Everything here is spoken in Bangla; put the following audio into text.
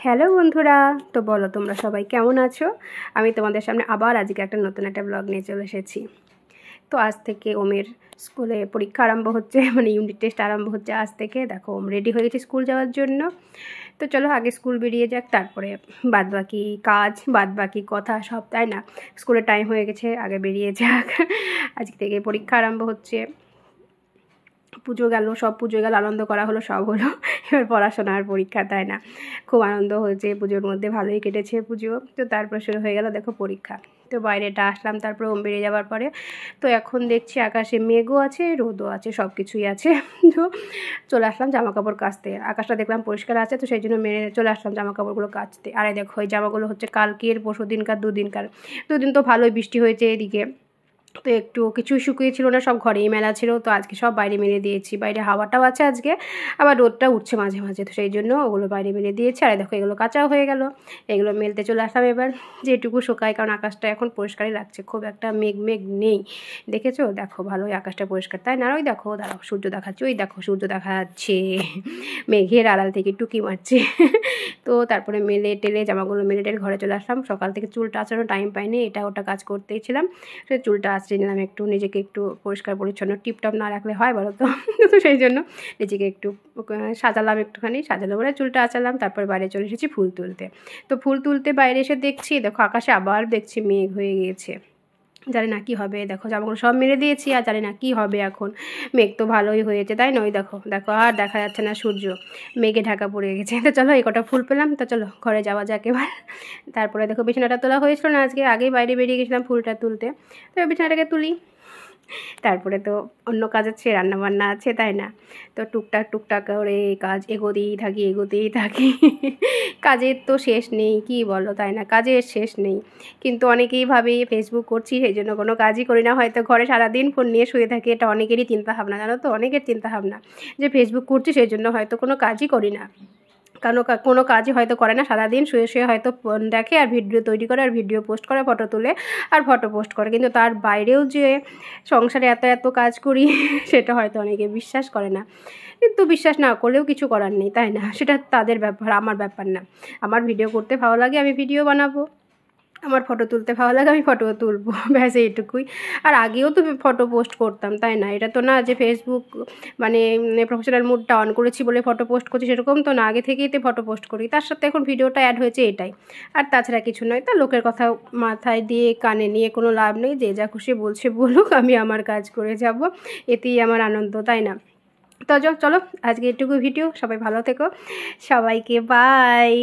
হ্যালো বন্ধুরা, তো বলো তোমরা সবাই কেমন আছো? আমি তোমাদের সামনে আবার আজকে নতুন একটা ব্লগ নিয়ে চলে এসেছি। তো আজ থেকে ওমের স্কুলে পরীক্ষা আরম্ভ হচ্ছে, মানে ইউনিট টেস্ট আরম্ভ হচ্ছে আজ থেকে। দেখো ওম রেডি হয়ে গেছে স্কুল যাওয়ার জন্য। তো চলো আগে স্কুল বেরিয়ে যাক, তারপরে বাদবাকি কাজ বাদবাকি কথা সব, তাই না? স্কুলের টাইম হয়ে গেছে, আগে বেরিয়ে যাক। আজকে থেকে পরীক্ষা আরম্ভ হচ্ছে। পুজো গেল, সব পুজো গেল, আনন্দ করা হলো, সব হলো। এবার পড়াশোনার পরীক্ষা, তাই না? খুব আনন্দ হয়েছে, পুজোর মধ্যে ভালোই কেটেছে পুজো। তো তারপর শুরু হয়ে গেল দেখো পরীক্ষা। তো বাইরেটা আসলাম, তারপর ওম বেরিয়ে যাওয়ার পরে তো এখন দেখছি আকাশে মেঘও আছে, রোদও আছে, সব কিছুই আছে। তো চলে আসলাম জামা কাপড় কাচতে। আকাশটা দেখলাম পরিষ্কার আছে, তো সেই জন্য মেরে চলে আসলাম জামা কাপড়গুলো কাচতে। আর দেখো এই জামাগুলো হচ্ছে কালকের, পরশু দিনকার, দুদিন তো ভালোই বৃষ্টি হয়েছে এদিকে। তো একটু কিছুই শুকিয়েছিল না, সব ঘরেই মেলা ছিল। তো আজকে সব বাইরে মেলে দিয়েছি। বাইরে হাওয়াটাও আছে আজকে, আবার রোদটা উঠছে মাঝে মাঝে, তো সেই জন্য ওগুলো বাইরে মেলে দিয়েছি। আর দেখো এগুলো কাঁচাও হয়ে গেল, এগুলো মেলতে চলে আসলাম এবার, যেটুকু শুকায়, কারণ আকাশটা এখন পরিষ্কারই লাগছে, খুব একটা মেঘ মেঘ নেই। দেখেছো? দেখো ভালোই আকাশটা পরিষ্কার, তাই না? ওই দেখো, দাঁড়াও, সূর্য দেখাচ্ছে, ওই দেখো সূর্য দেখা যাচ্ছে, মেঘের আড়াল থেকে টুকি মারছে। তো তারপরে মেলে টেলে জামাগুলো মেলে টেলে ঘরে চলে আসলাম। সকাল থেকে চুলটা আঁচড়ানোর টাইম পাইনি, এটা ওটা কাজ করতেই ছিলাম। তো চুলটা আঁচড়ে নিলাম, একটু নিজেকে একটু পরিষ্কার পরিচ্ছন্ন টিপটপ না রাখলে হয় বলো তো? তো সেই জন্য নিজেকে একটু সাজালাম, একটুখানি সাজালো বলে চুলটা আঁচালাম। তারপর বাইরে চলে এসেছি ফুল তুলতে। তো ফুল তুলতে বাইরে এসে দেখছি, দেখো আকাশে আবার দেখছি মেঘ হয়ে গিয়েছে। জানি না কী হবে, দেখো জামাগুলো সব মেরে দিয়েছি, আর জানি না কী হবে এখন। মেঘ তো ভালোই হয়েছে, তাই না? ওই দেখো দেখো, আর দেখা যাচ্ছে না সূর্য, মেঘে ঢাকা পড়ে গেছে। তো চলো এই কটা ফুল পেলাম, তো চলো ঘরে যাওয়া যাক এবার। তারপরে দেখো বিছানাটা তোলা হয়েছিল না আজকে, আগেই বাইরে বেরিয়ে গেছিলাম ফুলটা তুলতে। তো বিছানাটাকে তুলি, তারপরে তো অন্য কাজ আছে, রান্নাবান্না আছে, তাই না? তো টুকটাক টুকটাক করে কাজ এগোতেই থাকি। কাজের তো শেষ নেই, কি বলো, তাই না? কাজের শেষ নেই। কিন্তু অনেকেই ভাবে ফেসবুক করছি সেই জন্য কোনো কাজই করি না, হয়তো ঘরে সারাদিন ফোন নিয়ে শুয়ে থাকি। এটা অনেকেরই চিন্তাভাবনা, জানো তো? অনেকের চিন্তাভাবনা যে ফেসবুক করছি সেই জন্য হয়তো কোনো কাজই করি না। কোনো কাজই হয়তো করে না, সারাদিন শুয়ে শুয়ে হয়তো ফোন দেখে আর ভিডিও তৈরি করে আর ভিডিও পোস্ট করে, ফটো তুলে আর ফটো পোস্ট করে। কিন্তু তার বাইরেও যে সংসারে এত এত কাজ করি সেটা হয়তো অনেকে বিশ্বাস করে না। কিন্তু বিশ্বাস না করলেও কিছু করার নেই, তাই না? সেটা তাদের ব্যাপার, আমার ব্যাপার না। আমার ভিডিও করতে ভালো লাগে, আমি ভিডিও বানাবো। আমার ফটো তুলতে ভালো লাগে, আমি ফটোও তুলবো। ব্যাস এইটুকুই। আর আগেও তো ফটো পোস্ট করতাম, তাই না? এটা তো না যে ফেসবুক মানে প্রফেশনাল মুডটা অন করেছি বলে ফটো পোস্ট করছি, সেরকম তো না। আগে থেকেই তো ফটো পোস্ট করি, তার সাথে এখন ভিডিওটা অ্যাড হয়েছে, এটাই। আর তাছাড়া কিছু নয়। তা লোকের কথা মাথায় দিয়ে কানে নিয়ে কোনো লাভ নেই, যে যা খুশি বলছে বলুক, আমি আমার কাজ করে যাব, এতেই আমার আনন্দ, তাই না? তো চলো আজকে এটুকু ভিডিও, সবাই ভালো থেকো, সবাইকে বাই।